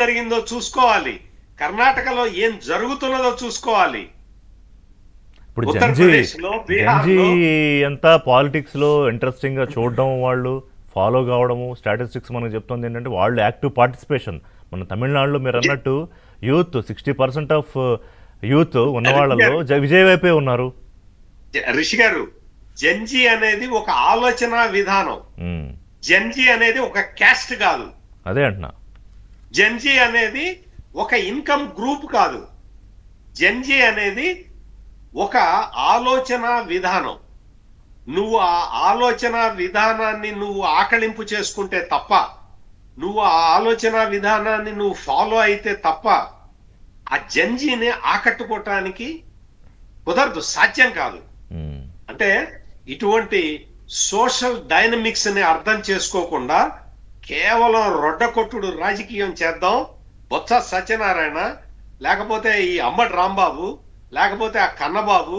జరిగిందో చూసుకోవాలి, కర్ణాటకలో ఏం జరుగుతున్నదో చూసుకోవాలి. ఇప్పుడు ఉత్తరప్రదేశ్ లో, బీహార్ జంజీ లో అంతా పాలిటిక్స్లో ఇంట్రెస్టింగ్గా చూడడం, వాళ్ళు ఫాలో కావడము, స్టాటిస్టిక్స్ మనకు చెప్తుంది ఏంటంటే వాళ్ళు యాక్టివ్ పార్టిసిపేషన్. మన తమిళనాడులో మీరు అన్నట్టు యూత్ 60% ఆఫ్ యూత్ ఉన్న వాళ్ళలో విజయ్ వైపే ఉన్నారు. రిషి గారు, జంజీ అనేది ఒక ఆలోచన విధానం. జంజీ అనేది ఒక క్యాస్ట్ కాదు. అదే అంటున్నా. జంజీ అనేది ఒక ఇన్కమ్ గ్రూప్ కాదు. జంజీ అనేది ఒక ఆలోచన విధానం. నువ్వు ఆ ఆలోచన విధానాన్ని నువ్వు ఆకళింపు చేసుకుంటే తప్ప, నువ్వు ఆ ఆలోచన విధానాన్ని నువ్వు ఫాలో అయితే తప్ప ఆ జంజీని ఆకట్టుకోవటానికి కుదరదు, సాధ్యం కాదు. అంటే ఇటువంటి సోషల్ డైనమిక్స్ ని అర్థం చేసుకోకుండా కేవలం రొడ్డకొట్టుడు రాజకీయం చేద్దాం, బొత్స సత్యనారాయణ లేకపోతే ఈ అమ్మటి రాంబాబు లేకపోతే ఆ కన్నబాబు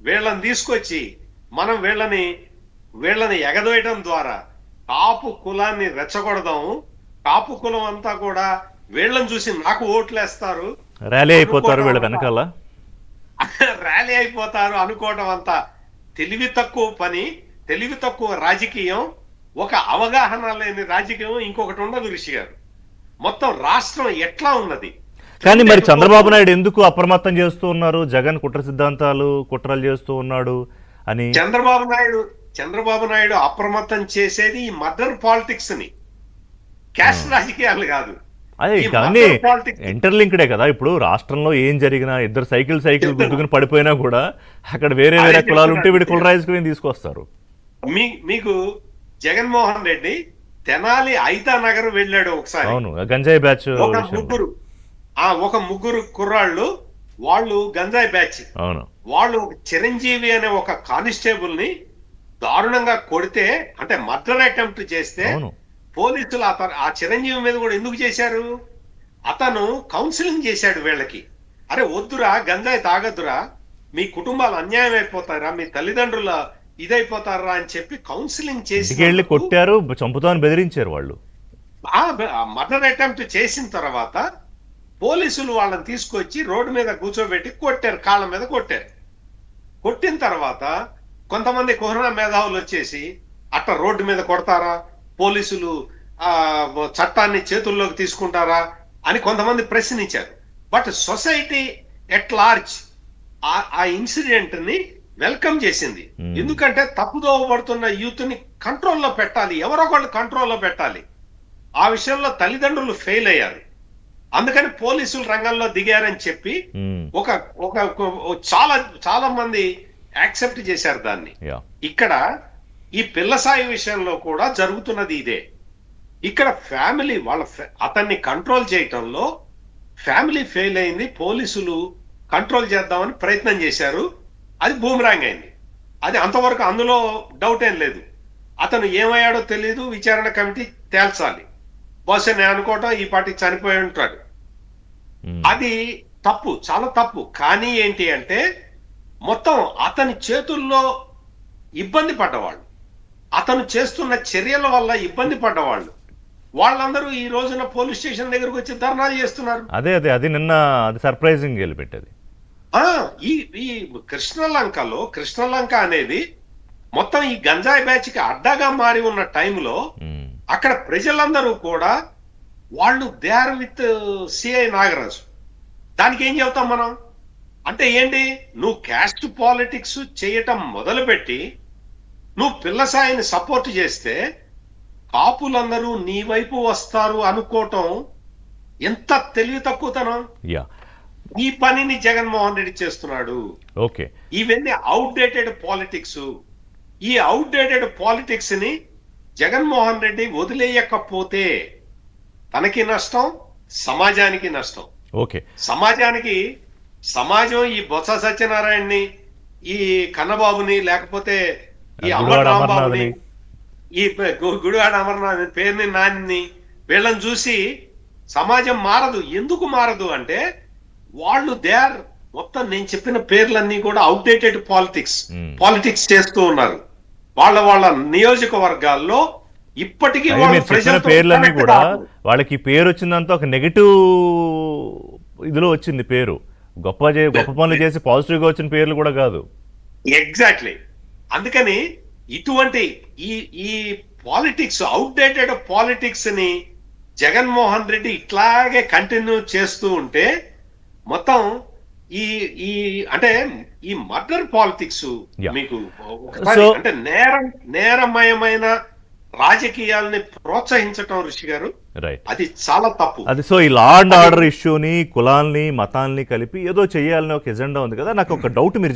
వీళ్ళని తీసుకొచ్చి మనం వీళ్ళని ఎగదోయటం ద్వారా కాపు కులాన్ని రెచ్చగొడదాం. కాపు కులం అంతా కూడా వీళ్ళని చూసి నాకు ఓట్లేస్తారు, ర్యాలీ అయిపోతారు వీళ్ళ వెనకాల, ర్యాలీ అయిపోతారు అనుకోవటం అంతా తెలివి తక్కువ పని, తెలివి తక్కువ రాజకీయం, ఒక అవగాహన లేని రాజకీయం ఇంకొకటి ఉండదు. ఋషి గారు, మొత్తం రాష్ట్రం ఎట్లా ఉన్నది. కానీ మరి చంద్రబాబు నాయుడు ఎందుకు అప్రమత్తం చేస్తూ ఉన్నారు? జగన్ కుట్ర సిద్ధాంతాలు కుట్రలు చేస్తూ ఉన్నాడు అని. చంద్రబాబు నాయుడు అప్రమత్తం చేసేది ఈ మర్డర్ పాలిటిక్స్ ని, క్యాస్ట్ రాజకీయాలు కాదు. అదే కానీ ఇంటర్లింక్డే కదా. ఇప్పుడు రాష్ట్రంలో ఏం జరిగినా ఇద్దరు సైకిల్ గుద్దుకుని పడిపోయినా కూడా అక్కడ వేరే కులాలు ఉంటే వీడి కులరాజుకుని తీసుకొస్తారు. మీకు జగన్మోహన్ రెడ్డి తెనాలి ఐతా నగర్ వెళ్ళాడు ఒకసారి. అవును, గంజాయి బ్యాచ్ ఒక ముగ్గురు కుర్రాళ్ళు, వాళ్ళు గంజాయి బ్యాచ్. అవును, వాళ్ళు చిరంజీవి అనే ఒక కానిస్టేబుల్ ని దారుణంగా కొడితే, అంటే మర్డర్ అటెంప్ట్ చేస్తే పోలీసులు ఆ చిరంజీవి మీద కూడా ఎందుకు చేశారు? అతను కౌన్సిలింగ్ చేశాడు వీళ్ళకి. అరే వద్దురా, గంజాయి తాగద్దురా, మీ కుటుంబాలు అన్యాయం అయిపోతారా, మీ తల్లిదండ్రుల ఇదైపోతారా అని చెప్పి కౌన్సిలింగ్ చేసి కొట్టారు, చంపుతామని బెదిరించారు వాళ్ళు. మర్డర్ అటెంప్ట్ చేసిన తర్వాత పోలీసులు వాళ్ళని తీసుకొచ్చి రోడ్డు మీద కూర్చోబెట్టి కొట్టారు, కాళ్ళ మీద కొట్టారు. కొట్టిన తర్వాత కొంతమంది కుహనా మేధావులు వచ్చేసి అట్ట రోడ్డు మీద కొడతారా, పోలీసులు చట్టాన్ని చేతుల్లోకి తీసుకుంటారా అని కొంతమంది ప్రశ్నించారు. బట్ సొసైటీ ఎట్ లార్జ్ ఆ ఇన్సిడెంట్ ని వెల్కమ్ చేసింది. ఎందుకంటే తప్పుదోవ పడుతున్న యూత్ ని కంట్రోల్లో పెట్టాలి, ఎవరొకళ్ళు కంట్రోల్లో పెట్టాలి. ఆ విషయంలో తల్లిదండ్రులు ఫెయిల్ అయ్యారు, అందుకని పోలీసులు రంగంలో దిగారని చెప్పి చాలా మంది యాక్సెప్ట్ చేశారు దాన్ని. ఇక్కడ ఈ పిల్లసాయి విషయంలో కూడా జరుగుతున్నది ఇదే. ఇక్కడ ఫ్యామిలీ అతన్ని కంట్రోల్ చేయటంలో ఫ్యామిలీ ఫెయిల్ అయింది, పోలీసులు కంట్రోల్ చేద్దామని ప్రయత్నం చేశారు, అది బూమరాంగ్ అయింది. అది అంతవరకు అందులో డౌట్ ఏం లేదు. అతను ఏమయ్యాడో తెలియదు, విచారణ కమిటీ తేల్చాలి. బహుశా నేను అనుకోవటం ఈ పార్టీకి చనిపోయి ఉంటాడు. అది తప్పు, చాలా తప్పు. కానీ ఏంటి అంటే మొత్తం అతని చేతుల్లో ఇబ్బంది పడ్డవాళ్ళు, అతను చేస్తున్న చర్యల వల్ల ఇబ్బంది పడ్డవాళ్ళు, వాళ్ళందరూ ఈ రోజున పోలీస్ స్టేషన్ దగ్గరకు వచ్చి ధర్నాలు చేస్తున్నారు. అది నిన్న అది సర్ప్రైజింగ్ వెళ్ళిపెట్టేది. ఈ కృష్ణలంక అనేది మొత్తం ఈ గంజాయి బ్యాచ్ కి అడ్డాగా మారి ఉన్న టైంలో అక్కడ ప్రజలందరూ కూడా వాళ్ళు they are with CI Nagaraju. దానికి ఏం చెబుతాం మనం అంటే ఏంటి, నువ్వు క్యాస్ట్ పాలిటిక్స్ చేయటం మొదలుపెట్టి నువ్వు పిల్లసాయిని సపోర్ట్ చేస్తే కాపులందరూ నీ వైపు వస్తారు అనుకోవటం ఎంత తెలివి తక్కువతనం. ఈ పనిని జగన్మోహన్ రెడ్డి చేస్తున్నాడు. ఇవన్నీ అవుట్డేటెడ్ పాలిటిక్స్. ఈ అవుట్డేటెడ్ పాలిటిక్స్ ని జగన్మోహన్ రెడ్డి వదిలేయకపోతే తనకి నష్టం, సమాజానికి నష్టం. సమాజం ఈ బొత్స సత్యనారాయణని, ఈ కన్నబాబుని, లేకపోతే ఈ అమర్రాంబాబుని, ఈ గుడివాడ అమర్నాథ్ పేరుని నాని, వీళ్ళని చూసి సమాజం మారదు. ఎందుకు మారదు అంటే వాళ్ళు మొత్తం నేను చెప్పిన పేర్లన్నీ కూడా అవుట్డేటెడ్ పాలిటిక్స్ చేస్తూ ఉన్నారు. వాళ్ళ నియోజకవర్గాల్లో ఇప్పటికీ అది వాళ్ళు మీరు చెప్పిన ప్రజలతో పేర్లన్నీ connect కూడా కాదు. వాళ్ళకి పేరు వచ్చిందంతా ఒక నెగిటివ్ ఇదిలో వచ్చింది పేరు. గొప్ప పనులు చేసి పాజిటివ్ గా వచ్చిన పేర్లు కూడా కాదు. ఎగ్జాక్ట్లీ. అందుకని ఇటువంటి ఈ ఈ పాలిటిక్స్, అవుట్డేటెడ్ పాలిటిక్స్ ని జగన్మోహన్ రెడ్డి ఇట్లాగే కంటిన్యూ చేస్తూ ఉంటే మొత్తం ఈ ఈ అంటే ఈ మర్డర్ పాలిటిక్స్ Yeah. మీకు ఒకసారి So- అంటే నేరమయమైన రాజకీయాలని ప్రోత్సహించటం ఋషి గారు, రైట్. అది చాలా తప్పు. అది సో ఈ లా అండ్ ఆర్డర్ ఇష్యూని కులాల్ని మతాల్ని కలిపి ఏదో చెయ్యాలని ఒక ఎజెండా ఉంది కదా. నాకు ఒక డౌట్ మీరు